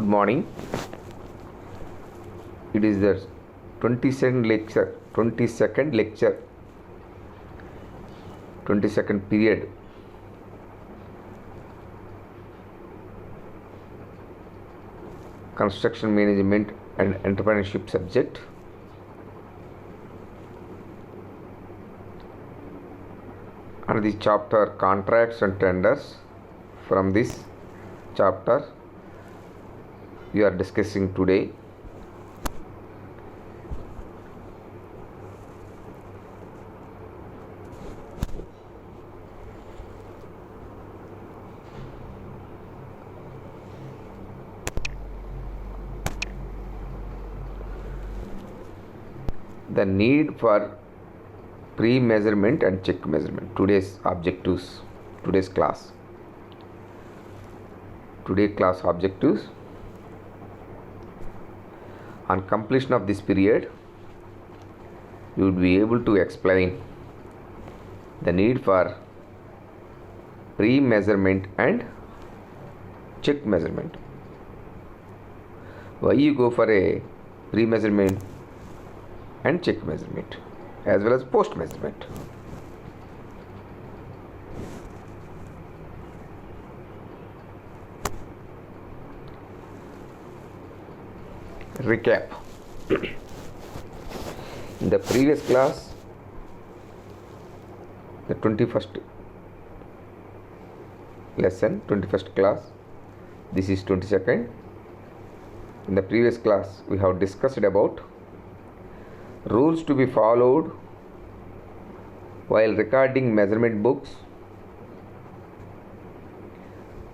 Good morning. It is the 22nd lecture, 22nd period. Construction management and entrepreneurship subject. And the chapter contracts and tenders. From this chapter we are discussing today. The need for pre-measurement and check measurement. Today's objectives, today's class. Today's class objectives. On completion of this period, you will be able to explain the need for pre-measurement and check measurement. Why you go for a pre-measurement and check measurement as well as post measurement. Recap. In the previous class, the 21st lesson, 21st class, this is 22nd. In the previous class, we have discussed about rules to be followed while recording measurement books.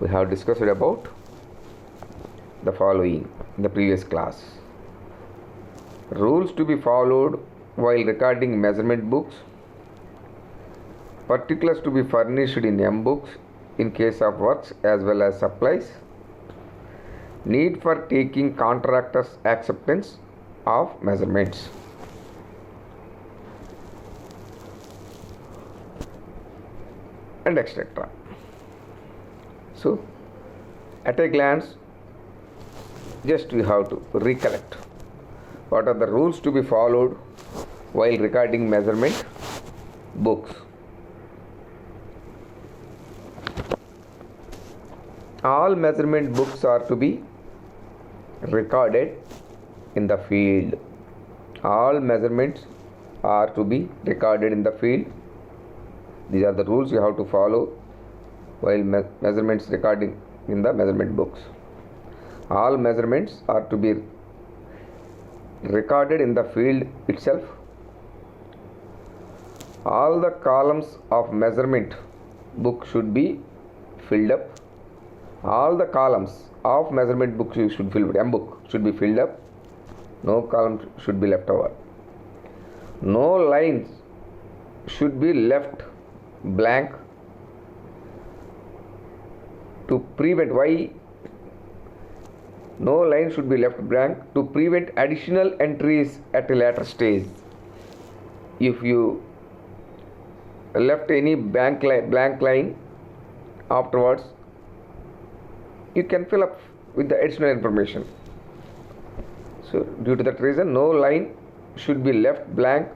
We have discussed about the following in the previous class. Rules to be followed while recording measurement books. Particulars to be furnished in M books in case of works as well as supplies. Need for taking contractors' acceptance of measurements. And etc. So, at a glance, just we have to recollect what are the rules to be followed while recording measurement books. All measurement books are to be recorded in the field. All measurements are to be recorded in the field. These are the rules you have to follow while measurements recording in the measurement books. All measurements are to be recorded in the field itself. All the columns of measurement book should be filled up. All the columns of measurement book should fill up. M book should be filled up. No column should be left over. No lines should be left blank to prevent. Why no line should be left blank? To prevent additional entries at a later stage. If you left any blank line afterwards, you can fill up with the additional information. So due to that reason, no line should be left blank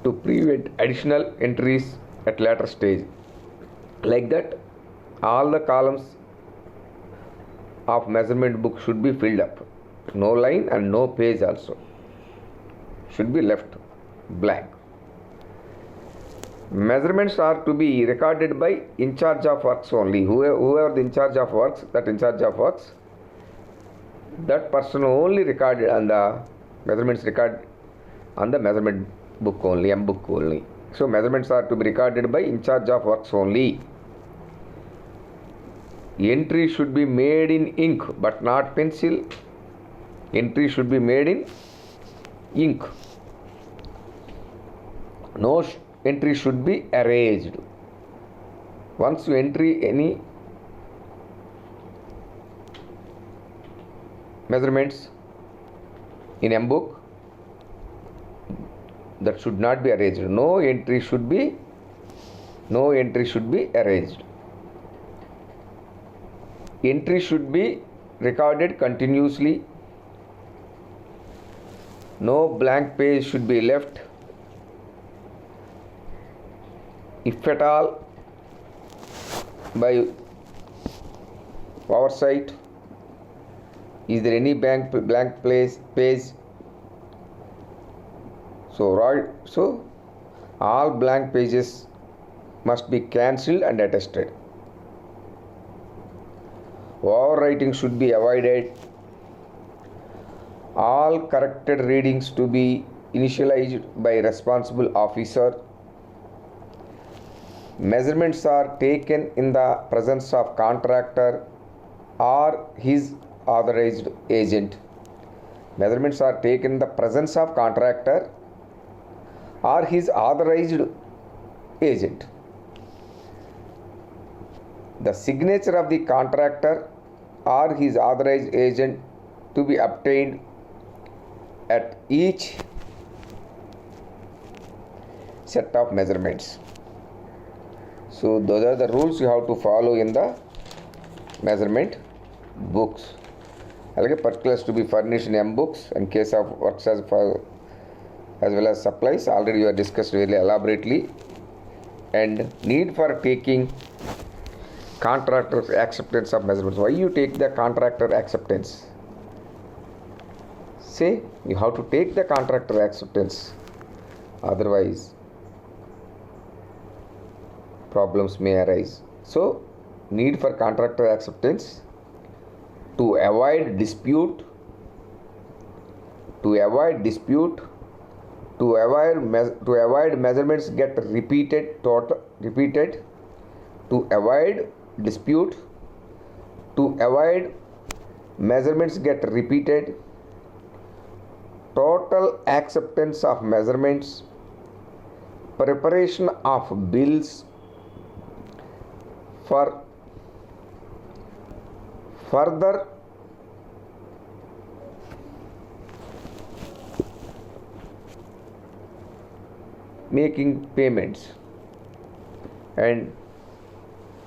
to prevent additional entries at later stage. Like that, all the columns of measurement book should be filled up. No line and no page also should be left blank. Measurements are to be recorded by in charge of works only. Whoever the in charge of works, that person only recorded on the measurements record on the measurement book only, M book only. So measurements are to be recorded by in charge of works only. Entry should be made in ink but not pencil. Entry should be made in ink. No entry should be erased. Once you entry any measurements in M book, that should not be erased. No entry should be erased. Entry should be recorded continuously. No blank page should be left. If at all by oversight is there any blank page, so all blank pages must be cancelled and attested. Overwriting should be avoided. All corrected readings to be initialized by responsible officer. Measurements are taken in the presence of contractor or his authorized agent. Measurements are taken in the presence of contractor or his authorized agent. The signature of the contractor or his authorized agent to be obtained at each set of measurements. So those are the rules you have to follow in the measurement books. అలాగే particulars to be furnished in M books in case of works as well as supplies. Already you are discussed very elaborately. And need for taking contractor acceptance of measurements. Why you take the contractor acceptance? Say you have to take the contractor acceptance, otherwise problems may arise. So need for contractor acceptance to avoid dispute, to avoid measurements get repeated, to avoid dispute, to avoid measurements get repeated, total acceptance of measurements, preparation of bills for further making payments and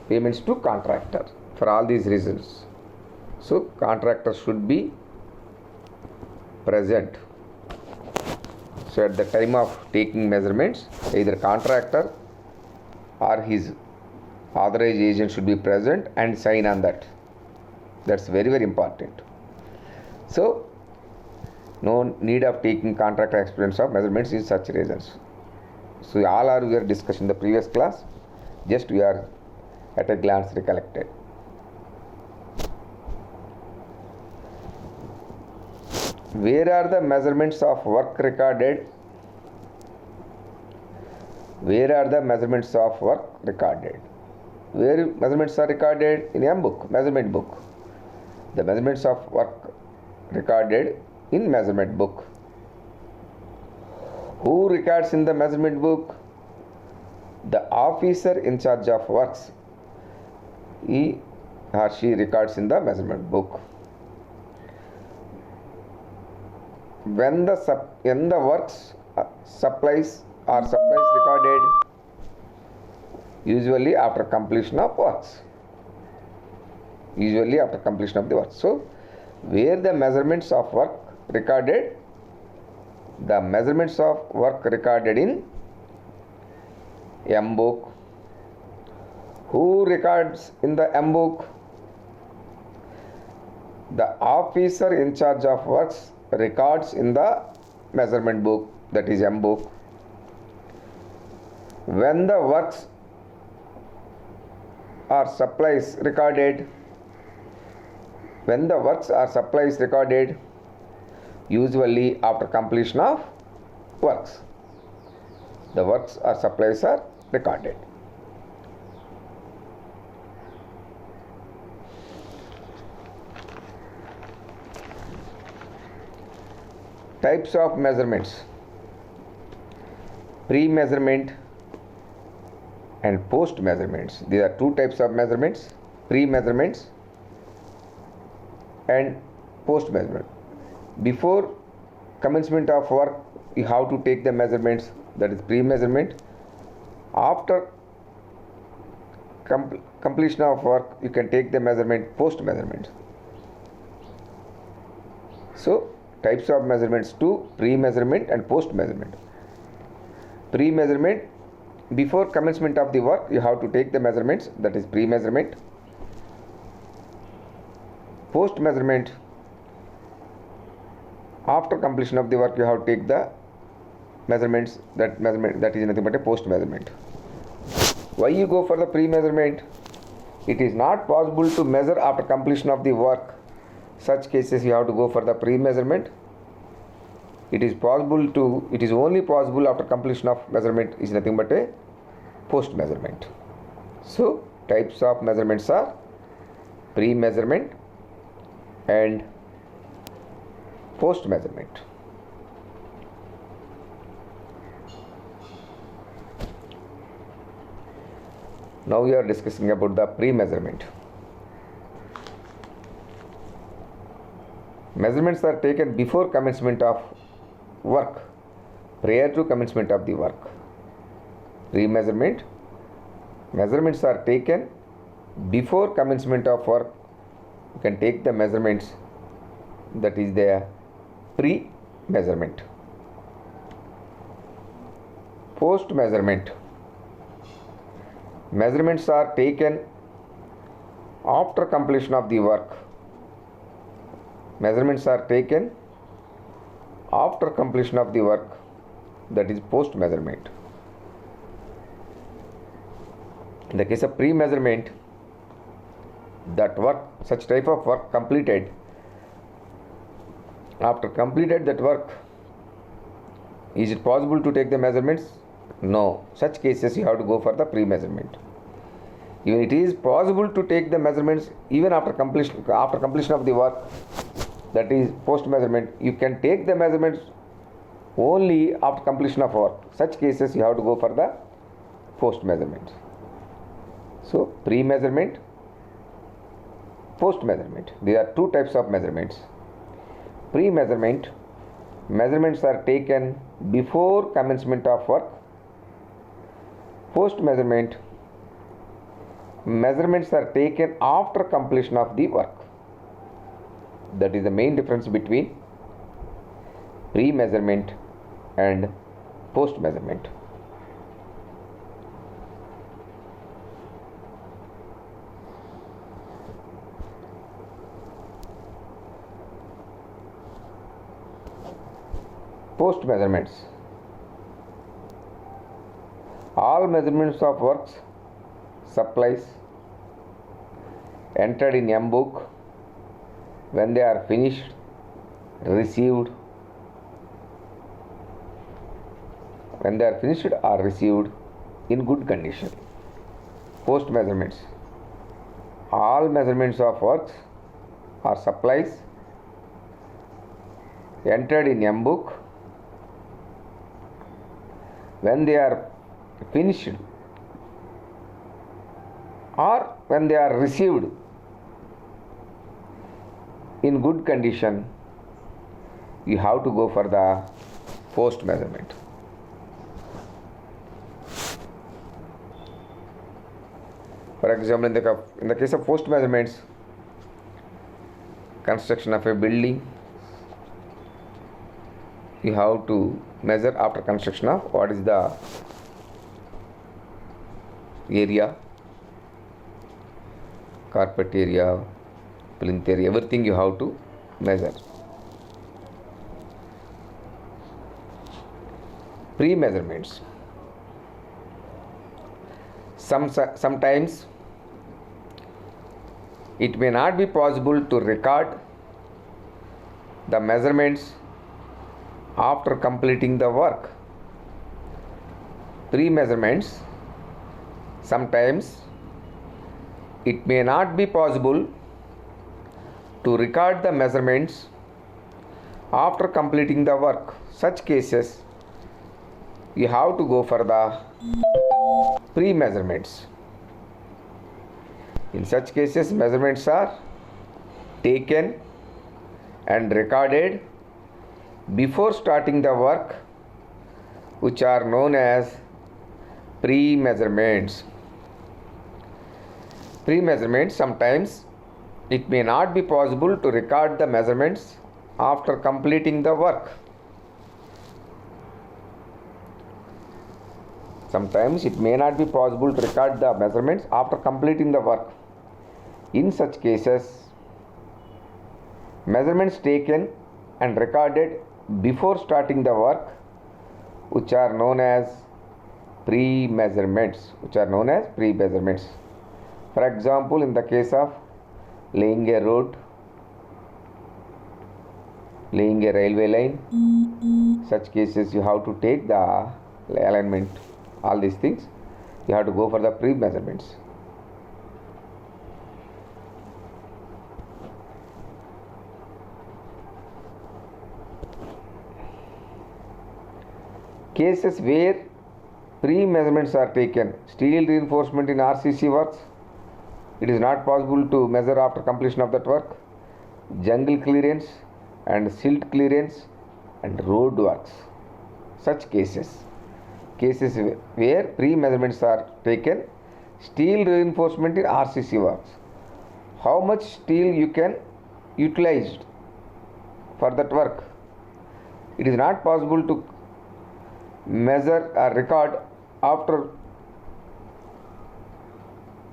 payments to contractor for all these reasons. So contractor should be present. So at the time of taking measurements, either contractor or his authorized agent should be present and sign on that. That's very, very important. So no need of taking contractor acceptance of measurements in such reasons. So all are we are discussed in the previous class, just we are at a glance recollected. Where are the measurements of work recorded? Where are the measurements of work recorded? Where measurements are recorded? In M book, measurement book. The measurements of work recorded in measurement book. Who records in the measurement book? The officer in charge of works. He or she records in the measurement book. When the works supplies recorded, usually after completion of works. So where the measurements of work recorded? The measurements of work recorded in M book. Who records in the M book? The officer in charge of works records in the measurement book, that is M book. When the works or supplies recorded, usually after completion of works. The works or supplies are recorded. Types of measurements: pre-measurement and post-measurements. These are two types of measurements: pre-measurements and post-measurement. Before commencement of work, you have to take the measurements, that is pre-measurement. After completion of work, you can take the measurement, post-measurement. So types of measurements: 2, pre-measurement and post-measurement. Pre-measurement, before commencement of the work you have to take the measurements, that is pre-measurement. Post-measurement, after completion of the work you have to take the measurements, that is nothing but a post-measurement. Why you go for the pre-measurement? It is not possible to measure after completion of the work. Such cases you have to go for the pre-measurement. It is only possible after completion of measurement is nothing but a post-measurement. So types of measurements are pre-measurement and post-measurement. Now we are discussing about the pre-measurement. Measurements are taken before commencement of work, prior to commencement of the work. Pre-measurement, measurements are taken before commencement of work. You can take the measurements, that is the pre-measurement. Post-measurement, measurements are taken after completion of the work. Measurements are taken after completion of the work, that is post-measurement. In the case of pre-measurement, that work, such type of work completed, after completed that work, is it possible to take the measurements? No. Such cases you have to go for the pre-measurement. Even it is possible to take the measurements even after completion of the work, that is post-measurement. You can take the measurements only after completion of work. Such cases you have to go for the post-measurement. So pre-measurement, post-measurement. There are two types of measurements. Pre-measurement, measurements are taken before commencement of work. Post-measurement, measurements are taken after completion of the work. That is the main difference between pre-measurement and post-measurement. Post-measurements. All measurements of works, supplies entered in M book, when they are finished, received, are received in good condition. Post measurements. All measurements of works or supplies entered in M book, when they are finished or when they are received in good condition, you have to go for the post measurement. For example, in the case of post measurements, construction of a building, you have to measure after construction of what is the area, carpet area, plinth area, everything you have to measure. Pre-measurements. Sometimes it may not be possible to record the measurements after completing the work. Pre-measurements, sometimes it may not be possible to record the measurements after completing the work. Such cases you have to go for the pre-measurements. In such cases, measurements are taken and recorded before starting the work, which are known as pre-measurements. Pre-measurements, sometimes it may not be possible to record the measurements after completing the work. Sometimes it may not be possible to record the measurements after completing the work. In such cases, measurements taken and recorded before starting the work, which are known as pre-measurements. For example, in the case of laying a road, laying a railway line, such cases you have to take the alignment, all these things you have to go for the pre-measurements. Cases where pre-measurements are taken: steel reinforcement in RCC works, it is not possible to measure after completion of that work. Jungle clearance and silt clearance and road works. Such cases where pre-measurements are taken: steel reinforcement in RCC works, how much steel you can utilize for that work. It is not possible to measure or record after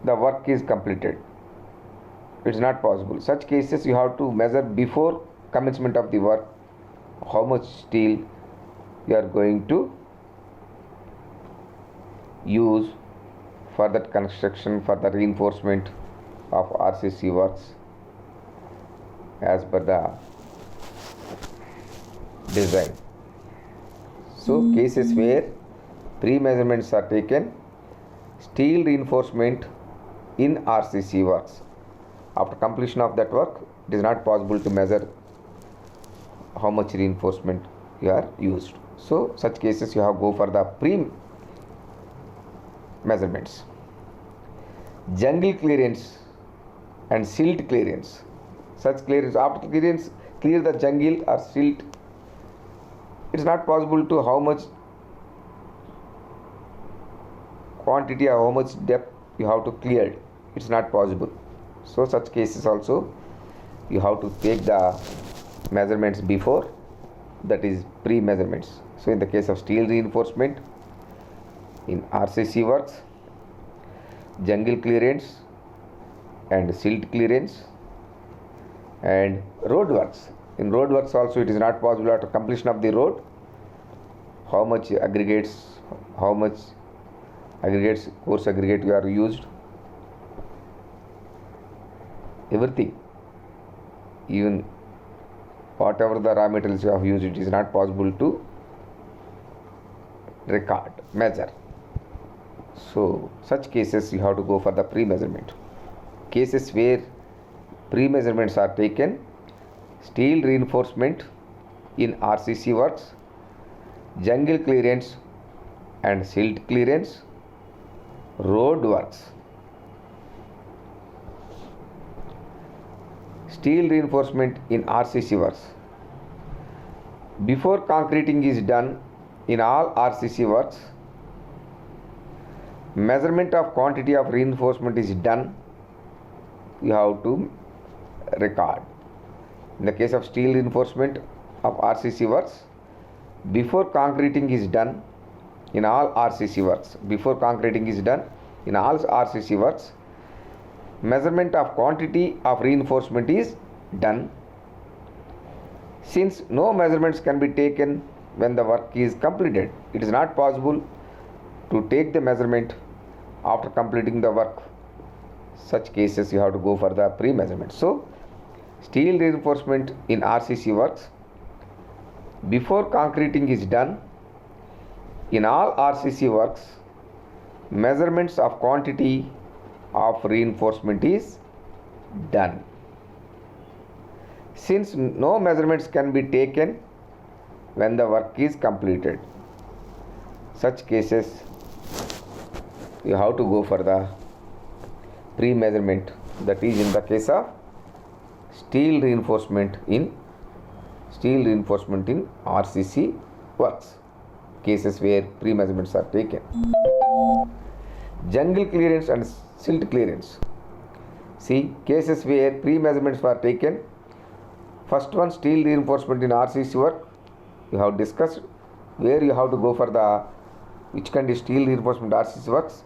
the work is completed. It is not possible. Such cases you have to measure before commencement of the work how much steel you are going to use for that construction, for the reinforcement of RCC works as per the design. So cases where pre-measurements are taken: steel reinforcement in RCC works, after completion of that work it is not possible to measure how much reinforcement you are used. So such cases you have go for the pre-measurements. Jungle clearance and silt clearance. Such clearance, after clearance, clear the jungle or silt, it is not possible to how much quantity or how much depth you have to clear. It is not possible. So such cases also you have to take the measurements before, that is pre-measurements. So in the case of steel reinforcement in RCC works, jungle clearance and silt clearance, and road works. In road works also it is not possible after completion of the road how much aggregates, coarse aggregate you are used, everything, even whatever the raw materials you have used, it is not possible to record, measure. So such cases you have to go for the pre-measurement. Cases where pre-measurements are taken: steel reinforcement in RCC works, jungle clearance and silt clearance, road works. Steel reinforcement in RCC works. Before concreting is done in all RCC works, measurement of quantity of reinforcement is done, you have to record. In the case of steel reinforcement of RCC works, before concreting is done in all RCC works, measurement of quantity of reinforcement is done. Since no measurements can be taken when the work is completed, it is not possible to take the measurement after completing the work. Such cases you have to go for the pre-measurement. So steel reinforcement in RCC works, before concreting is done in all RCC works, measurements of quantity of reinforcement is done. Since no measurements can be taken when the work is completed, such cases you have to go for the pre-measurement, that is in the case of steel reinforcement in RCC works, cases where pre-measurements are taken. Jungle clearance and silt clearance. See, cases where pre-measurements were taken First one, steel reinforcement in RCC work. You have discussed where you have to go for the which kind of steel reinforcement RCC works.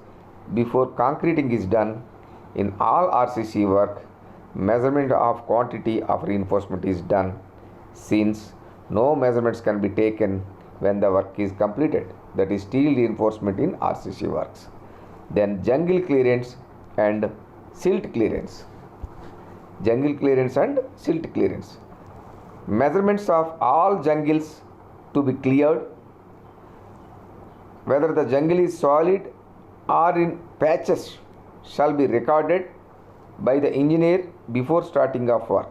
Before concreting is done, in all RCC work, measurement of quantity of reinforcement is done, since no measurements can be taken when the work is completed. That is steel reinforcement in RCC works. Then jungle clearance and silt clearance. Jungle clearance and silt clearance. Measurements of all jungles to be cleared, whether the jungle is solid or in patches, shall be recorded by the engineer before starting of work.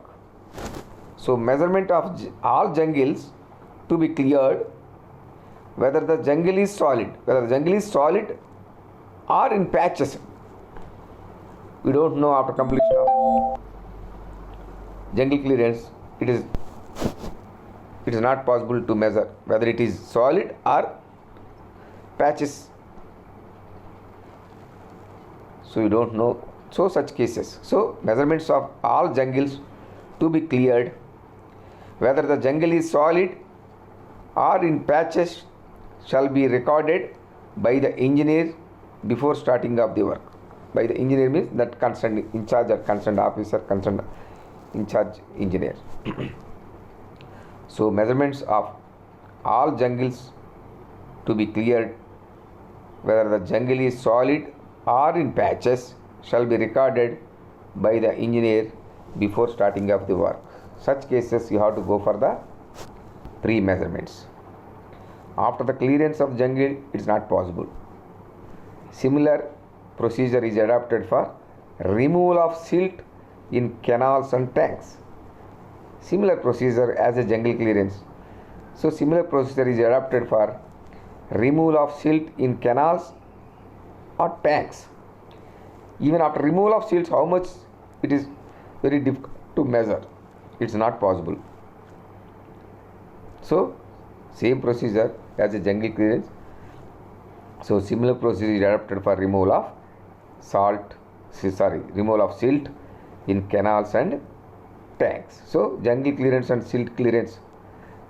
So measurement of all jungles to be cleared, whether the jungle is solid or in patches. We don't know after completion of jungle clearance, it is not possible to measure whether it is solid or patches. So you don't know. So such cases. So measurements of all jungles to be cleared, whether the jungle is solid or in patches, shall be recorded by the engineer before starting of the work. By the engineer means that concerned in charge or concerned officer, concerned in charge engineer. So measurements of all jungles to be cleared, whether the jungle is solid or in patches, shall be recorded by the engineer before starting of the work. Such cases you have to go for the pre-measurements. After the clearance of jungle, it is not possible. Similar procedure is adopted for removal of silt in canals and tanks. Similar procedure as a jungle clearance. So similar procedure is adopted for removal of silt in canals or tanks. Even after removal of silts, how much it is very difficult to measure. It's not possible. So same procedure as a jungle clearance. So similar procedure is adopted for removal of removal of silt in canals and tanks. So jungle clearance and silt clearance.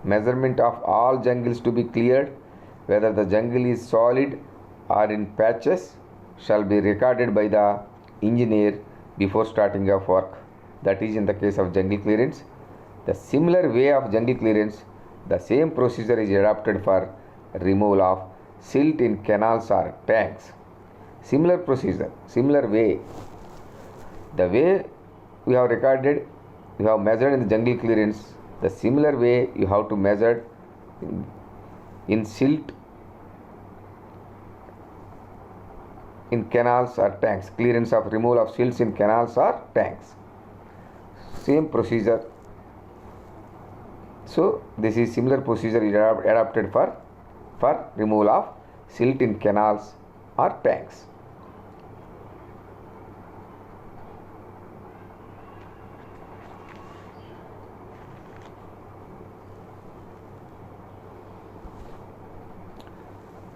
Measurement of all jungles to be cleared, whether the jungle is solid or in patches, shall be recorded by the engineer before starting of work. That is in the case of jungle clearance. The similar way of jungle clearance, the same procedure is adopted for removal of silt in canals or tanks. Similar procedure, similar way. The way we have recorded, we have measured in the jungle clearance, the similar way you have to measure in silt in canals or tanks. Clearance of removal of silts in canals or tanks. Same procedure. So this is similar procedure is adopted for removal of silt in canals or tanks.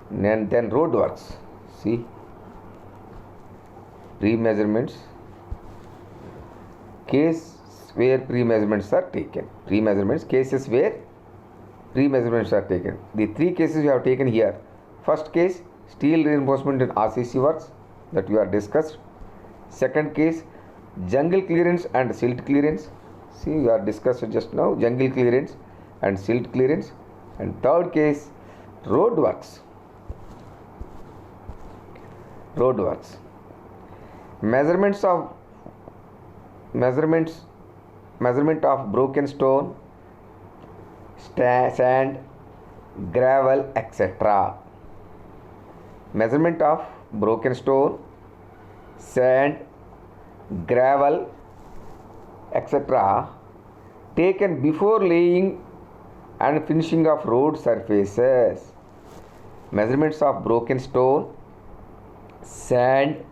And then road works. See, pre-measurements, case where pre-measurements are taken. Pre-measurements, cases where pre-measurements are taken. The three cases we have taken here. First case, steel reinforcement in RCC works that we are discussed. Second case, jungle clearance and silt clearance. See, we are discussed just now, jungle clearance and silt clearance. And third case, road works. Road works. Measurement of broken stone, sand, gravel, etc. Measurement of broken stone, sand, gravel, etc. taken before laying and finishing of road surfaces. Measurements of broken stone, sand,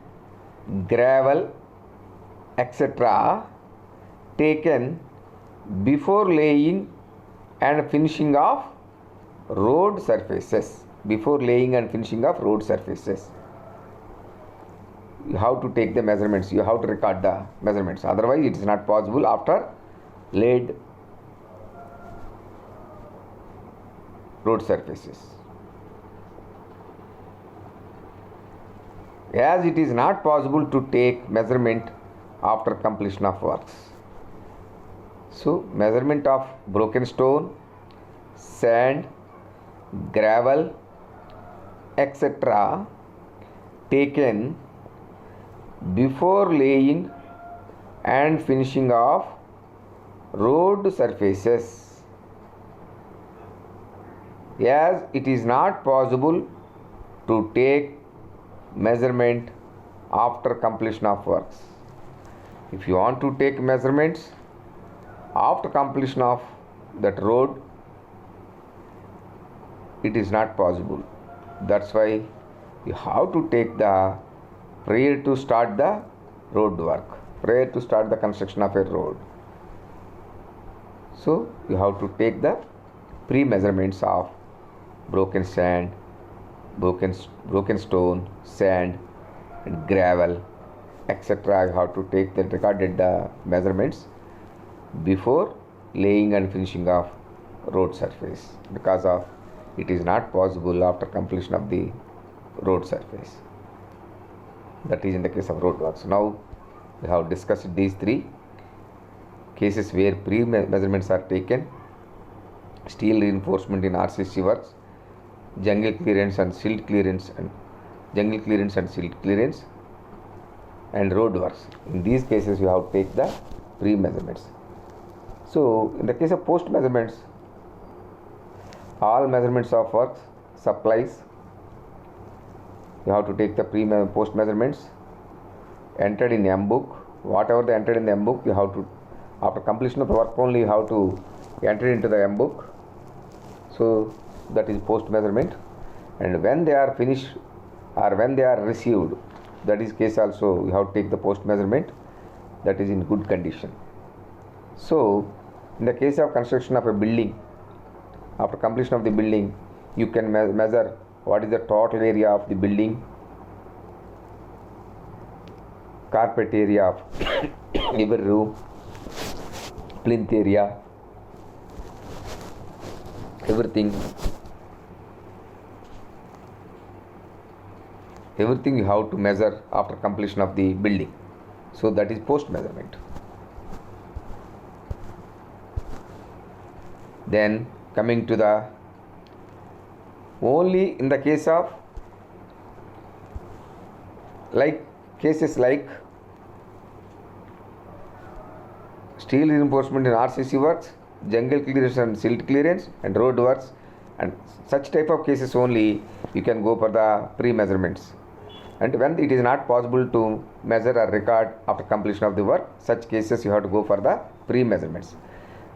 gravel, etc. taken before laying and finishing of road surfaces. Before laying and finishing of road surfaces. You have to take the measurements. You have to record the measurements. Otherwise, it is not possible after laid road surfaces. As it is not possible to take measurement after completion of works. So, measurement of broken stone, sand, gravel, etc. taken before laying and finishing of road surfaces, as it is not possible to take measurement after completion of works. If you want to take measurements after completion of that road, it is not possible. That's why you have to take the prior to start the road work, prior to start the construction of a road. So you have to take the pre-measurements of broken sand, broken stone, sand and gravel, etc. You have to take the recorded measurements before laying and finishing of road surface, because of it is not possible after completion of the road surface. That is in the case of road works. Now we have discussed these three cases where pre-measurements are taken: steel reinforcement in RCC works, jungle clearance and silt clearance, and jungle clearance and silt clearance, and road works. In these cases you have to take the pre-measurements. So in the case of post measurements, all measurements of works, supplies, you have to take the post measurements entered in M book. Whatever they entered in the M book, you have to, after completion of the work only, you have to enter into the M book. So that is post measurement. And when they are finished or when they are received, that is case also you have to take the post measurement, that is in good condition. So in the case of construction of a building, after completion of the building, you can measure what is the total area of the building, carpet area of every room, plinth area, everything you have to measure after completion of the building. So that is post measurement. Then coming to the only in the case of cases like steel reinforcement in RCC works, jungle clearance and silt clearance, and road works, and such type of cases only you can go for the pre-measurements. And when it is not possible to measure or record after completion of the work, such cases you have to go for the pre-measurements.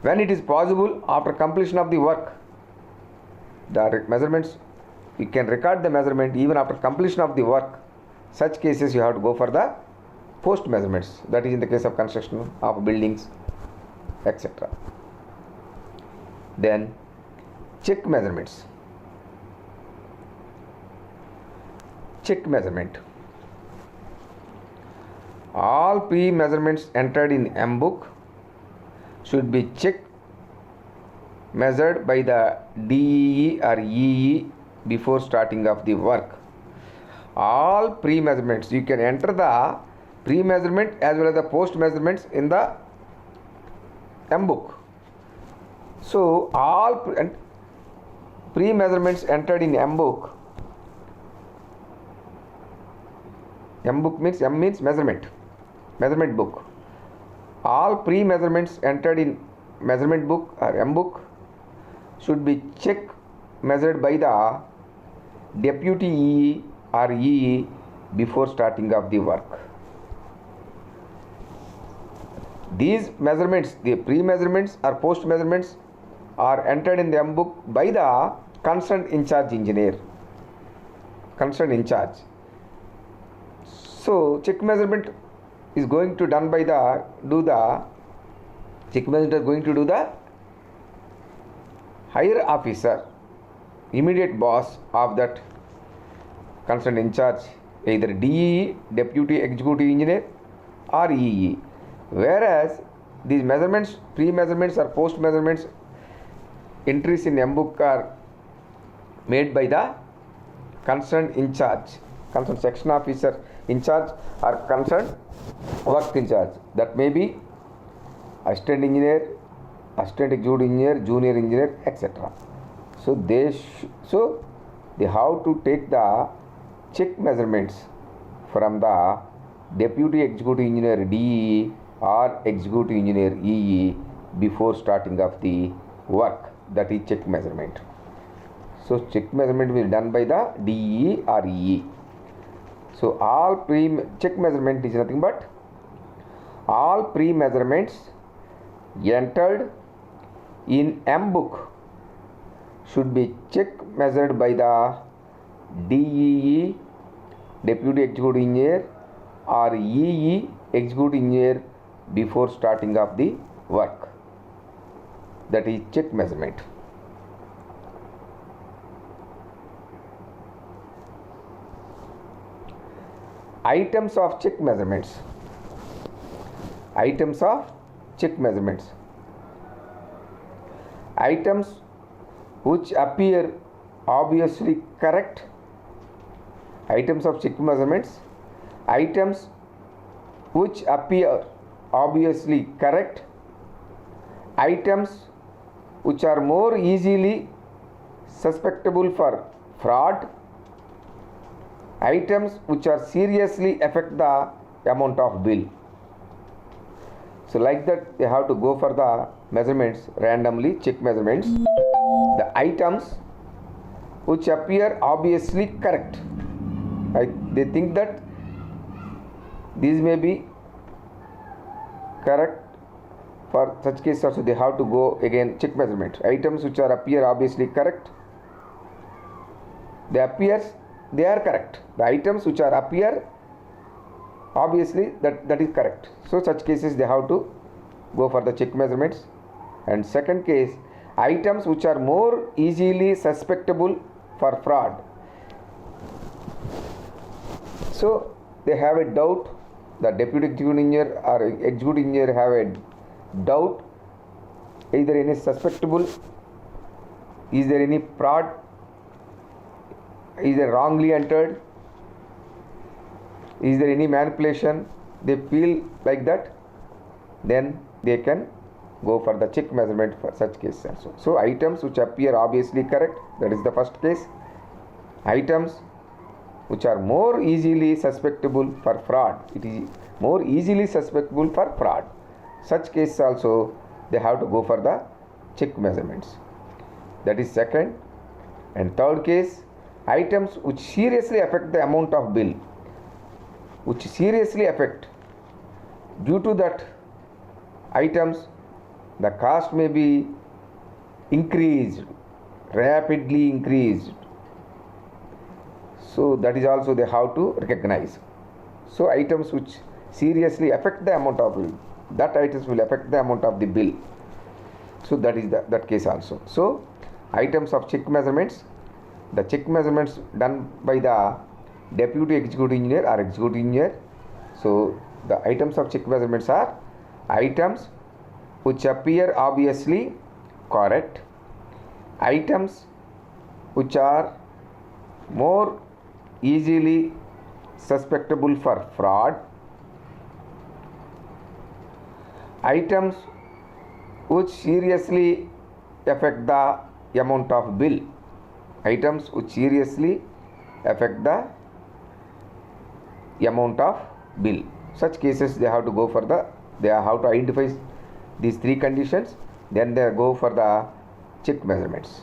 When it is possible after completion of the work, the measurements, you can record the measurement even after completion of the work, such cases you have to go for the post measurements. That is in the case of construction of buildings, etc. Then check measurements. Check measurement. All pre-measurements entered in M book should be checked, measured by the DEE or EE before starting of the work. All pre-measurements, you can enter the pre-measurement as well as the post measurements in the M book. So all pre-measurements entered in M book. M book means measurement book. All pre-measurements entered in measurement book or M book should be checked, measured by the deputy EE or EE before starting of the work. These measurements, the pre-measurements or post measurements, are entered in the M book by the concerned in charge engineer. So check measurement is going to do the higher officer, immediate boss of that concerned in charge, either DE, deputy executive engineer, or EE. Whereas these measurements, pre-measurements or post measurements entries in M book are made by the concerned in charge, concerned section officer in charge, or concerned work in charge. That may be assistant engineer, assistant executive engineer, junior engineer, etc. So they have to take the check measurements from the deputy executive engineer DE or executive engineer EE before starting of the work. That is check measurement. So check measurement will be done by the DE or EE. So all check measurement is nothing but all pre-measurements entered in M book should be check measured by the DEE, deputy executive engineer, or EE, executive engineer, before starting of the work. That is check measurement. Items of check measurements. Items of check measurements. Items which appear obviously correct. Items of check measurements. Items which appear obviously correct. Items which are more easily susceptible for fraud. Items which are seriously affect the amount of bill. So like that they have to go for the measurements randomly, check measurements. The items which appear obviously correct. They think that these may be correct. For such case also they have to go again check measurement. Items which are appear obviously correct. They are correct. The items which are appear obviously that is correct. So such cases they have to go for the check measurements. And second case, items which are more easily susceptible for fraud. So they have a doubt, the deputy executive engineer or executive engineer have a doubt, either any susceptible, is there any fraud, is there wrongly entered, is there any manipulation, they feel like that, then they can go for the check measurement for such cases also. So items which appear obviously correct, that is the first case. Items which are more easily susceptible for fraud, it is more easily susceptible for fraud. Such cases also they have to go for the check measurements. That is second. And third case, items which seriously affect the amount of bill, which seriously affect. Due to that items, the cost may be increased, rapidly increased. So that is also they have to recognize. So items which seriously affect the amount of bill, that items will affect the amount of the bill. So that is that case also. So items of check measurements, the check measurements done by the deputy executive engineer or executive engineer. So the items of check measurements are items which appear obviously correct, items which are more easily susceptible for fraud, items which seriously affect the amount of bill, items which seriously affect the amount of bill. Such cases they have to go for they have to identify these three conditions, then they go for the check measurements.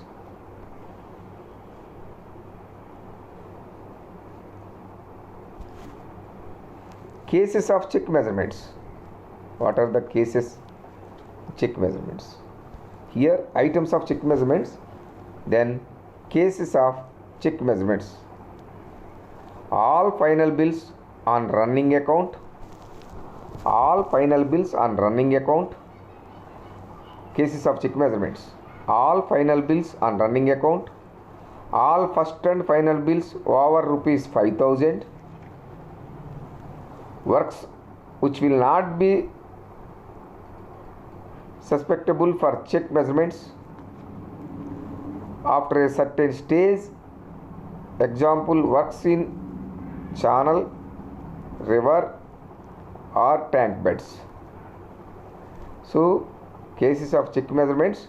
Cases of check measurements. What are the cases check measurements? Here items of check measurements, then cases of check measurements. All final bills on running account, all final bills on running account. Cases of check measurements. All final bills on running account, all first and final bills over rupees 5,000, works which will not be susceptible for check measurements after a certain stage Example, works in channel, river or tank beds. So, cases of check measurements: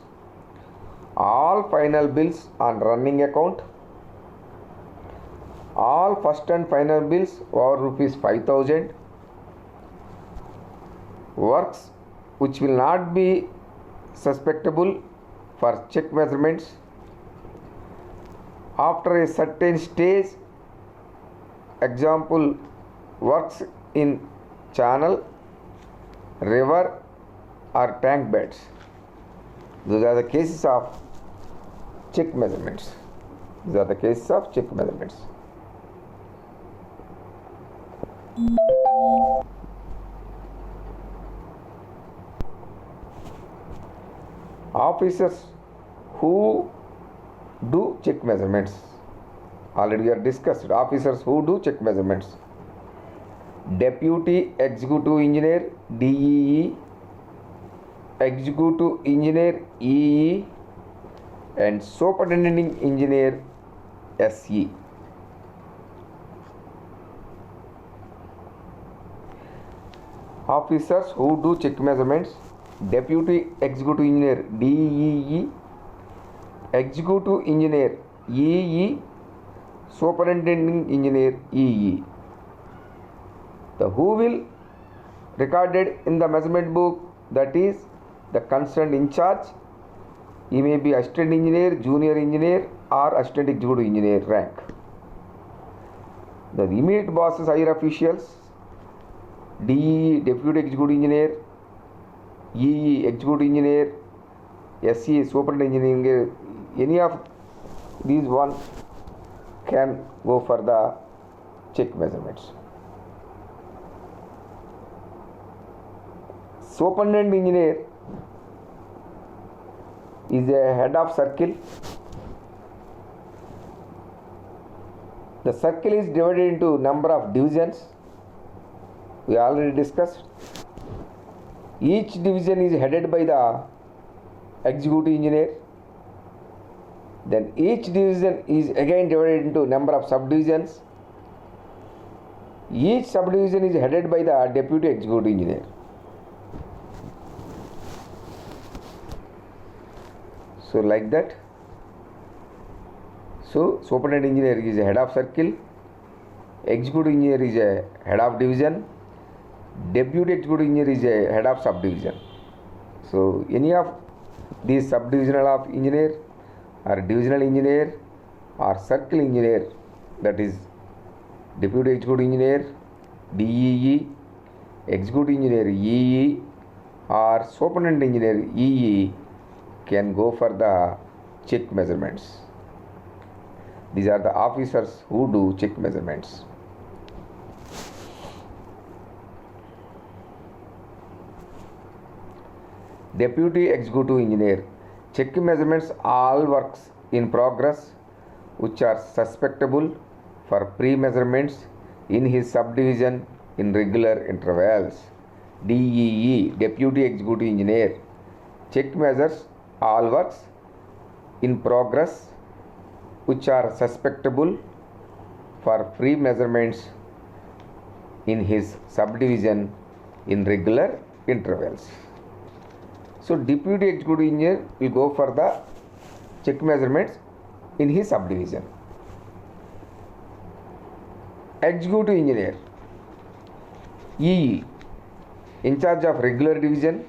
all final bills on running account, all first and final bills over rupees 5,000, works which will not be susceptible for check measurements after a certain stage. Example, works in channel, river or tank beds. Those are the cases of check measurements. These are the cases of check measurements. Officers who do check measurements. Already we have discussed officers who do check measurements: Deputy Executive Engineer DEE, Executive Engineer EE, and Superintending Engineer SE. Officers who do check measurements: Deputy Executive Engineer DEE, Executive Engineer EE, Superintending Engineer EE. The who will recorded in the measurement book, that is the concerned in charge. He may be assistant engineer, junior engineer or assistant executive engineer rank. The immediate bosses, higher officials: DE Deputy Executive Engineer, EE Executive Engineer, SE Superintendent Engineer. Any of these one can go for the check measurements. Superintendent Engineer is a head of circle. The circle is divided into number of divisions. We already discussed. Each division is headed by the executive engineer. Then each division is again divided into number of subdivisions. Each subdivision is headed by the deputy executive engineer. So like that. So superintendent engineer is a head of circle, executive engineer is a head of division, deputy executive engineer is a head of subdivision. So any of these subdivisional of engineer or divisional engineer or circle engineer, that is deputy executive engineer DEE, executive engineer EE or superintendent engineer EE can go for the check measurements. These are the officers who do check measurements. Deputy Executive Engineer: check measurements all works in progress which are susceptible for pre-measurements in his subdivision in regular intervals. DEE Deputy Executive Engineer: check measures all works in progress which are susceptible for pre-measurements in his subdivision in regular intervals. So deputy executive engineer will go for the check measurements in his subdivision. Executive engineer EE, in charge of regular division,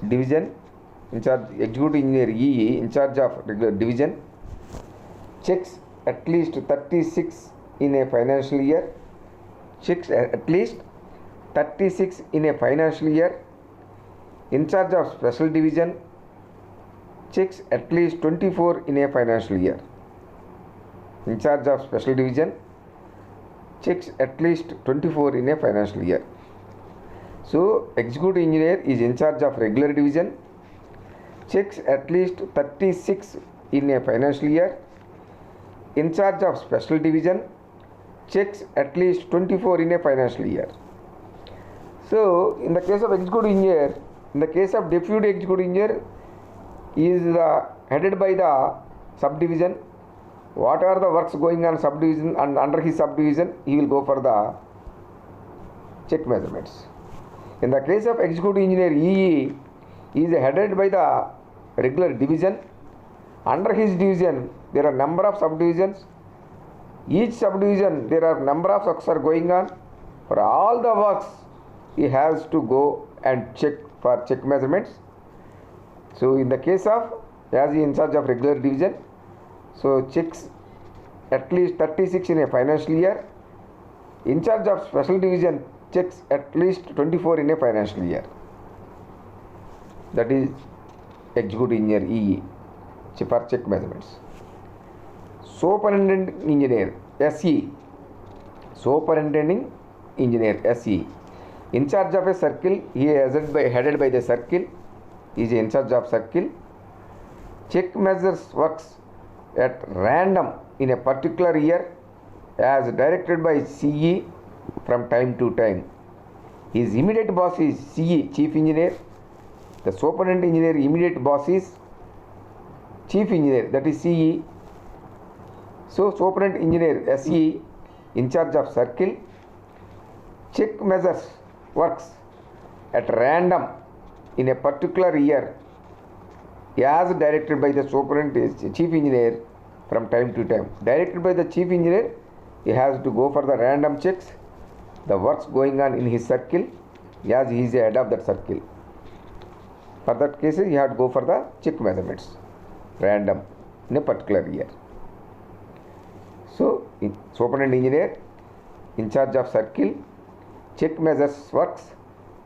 in charge executive engineer EE, in charge of regular division, checks at least 36 in a financial year, checks at least 36 in a financial year. In charge of special division, checks at least 24 in a financial year. In charge of special division, checks at least 24 in a financial year. So executive engineer is in charge of regular division, checks at least 36 in a financial year. In charge of special division, checks at least 24 in a financial year. So in the case of executive engineer, in the case of deputy executive engineer, he is headed by the subdivision what are the works going on subdivision, and under his subdivision he will go for the check measurements. In the case of executive engineer EE, he is headed by the regular division. Under his division there are number of subdivisions. Each subdivision there are number of works are going on. For all the works he has to go and check for check measurements. So in the case of, as he is in charge of regular division, so checks at least 36 in a financial year. In charge of special division, checks at least 24 in a financial year. That is executive engineer EE for check measurements. Superintendent engineer SE, superintending engineer SE, in charge of a circle. He is headed by the circle. He is in charge of circle. Check measures works at random in a particular year as directed by CE from time to time. His immediate boss is CE, chief engineer. The superintendent engineer immediate boss is chief engineer, that is CE. So superintendent engineer SE in charge of circle. Check measures works at random in a particular year as directed by the superintendent chief engineer from time to time. Directed by the chief engineer, he has to go for the random checks, the works going on in his circle, as he is the head of that circle. For that case, he had to go for the check measurements, random in a particular year. So, superintendent engineer in charge of circle, check measures works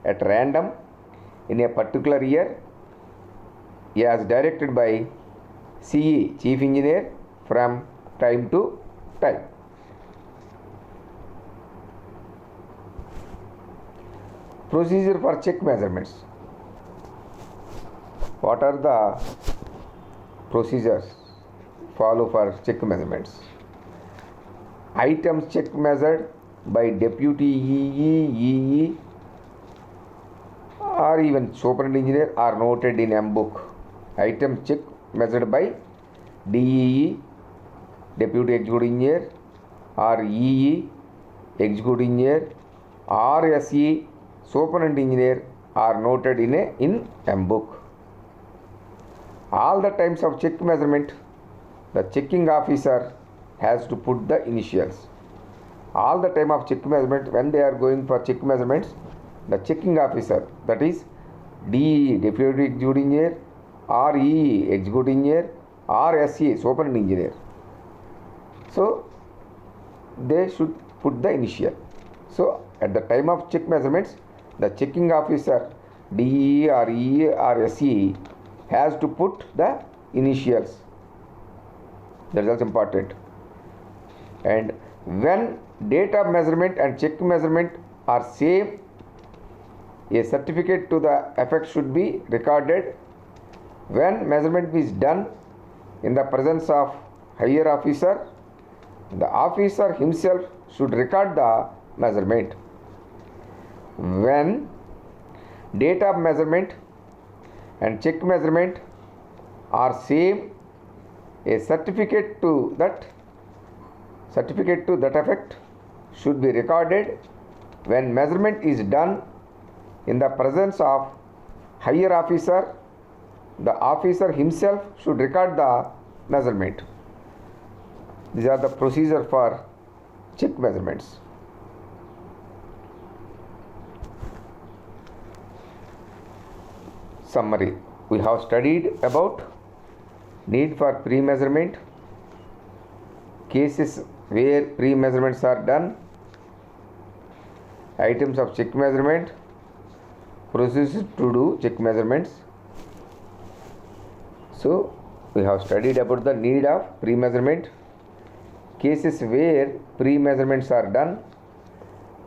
at random in a particular year as directed by CE, chief engineer, from time to time. Procedure for check measurements. What are the procedures follow for check measurements? Items check measured by deputy EE or even superintendent engineer are noted in M book. Item check measured by DEE, deputy executive engineer, or EE, executive engineer, or SE, superintendent engineer are noted in M book. All the times of check measurement, the checking officer has to put the initials. All the time of check measurement, when they are going for check measurements, the checking officer, that is DE, deputy executive engineer, or EE, executive engineer, or SE, superintendent engineer. So they should put the initial. So at the time of check measurements, the checking officer DE or EE or SE has to put the initials. That is also important. And when date of measurement and check measurement are same, a certificate to the effect should be recorded. When measurement is done in the presence of higher officer, the officer himself should record the measurement. When date of measurement and check measurement are same, a certificate to that effect should be recorded. When measurement is done in the presence of higher officer, the officer himself should record the measurement. These are the procedure for check measurements. Summary. We have studied about need for pre-measurement, cases where pre-measurements are done, items of check measurement, procedures to do check measurements. So we have studied about the need of pre-measurement, cases where pre-measurements are done,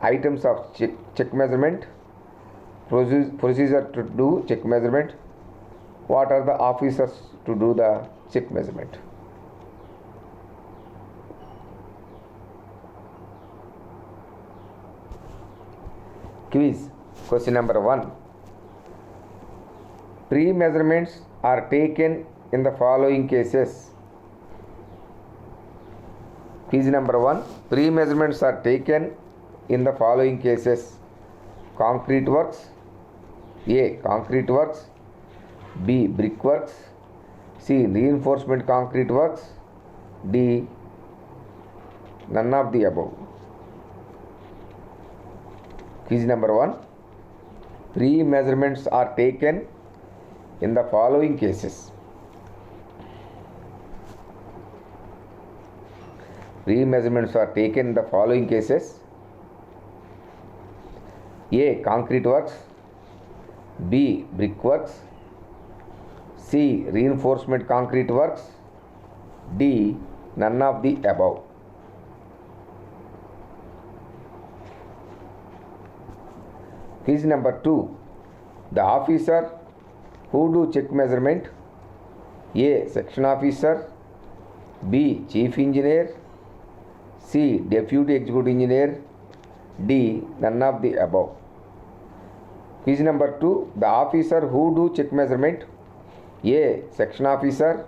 items of check measurement, procedure to do check measurement, what are the officers to do the check measurement. Quiz. Question number 1. Pre-measurements are taken in the following cases. Quiz number 1. Pre-measurements are taken in the following cases. Concrete works. A. Concrete works. B. Brickworks. C. Reinforcement concrete works. D. None of the above. Quiz number 1. Pre-measurements are taken in the following cases. Pre-measurements are taken in the following cases. A. Concrete works. B. Brickworks. C. Reinforcement concrete works. D. None of the above. Quiz number 2. The officer who do check measurement. A. Section officer. B. Chief engineer. C. Deputy executive engineer. D. None of the above. Quiz number 2. The officer who do check measurement. A. Section officer.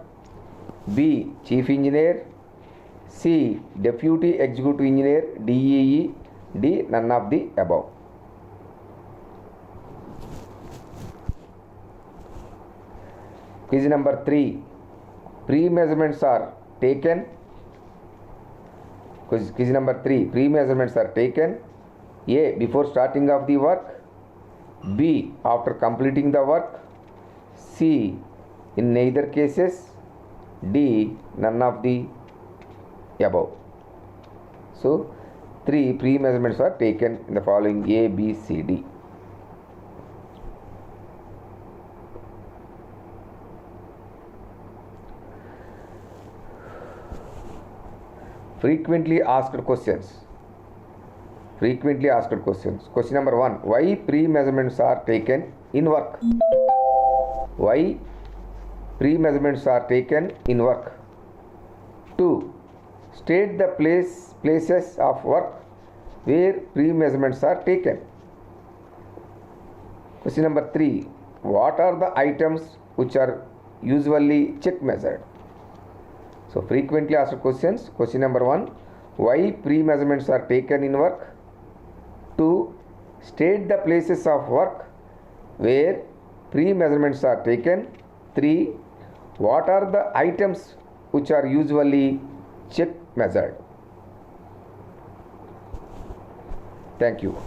B. Chief engineer. C. Deputy executive engineer DEE. D. None of the above. Quiz number 3. Pre-measurements are taken. Quiz number 3. Pre-measurements are taken. A. Before starting of the work. B. After completing the work. C. In neither cases. D. None of the above. So, 3 pre-measurements are taken in the following A, B, C, D. Frequently asked questions. Frequently asked questions. Question number 1. Why pre-measurements are taken in work? Why pre-measurements are taken in work? 2. State the places of work where pre-measurements are taken. Question number 3. What are the items which are usually check measured? So, frequently asked questions. Question number 1. Why pre-measurements are taken in work? 2. State the places of work where pre-measurements are taken. 3. What are the items which are usually check measured? Thank you.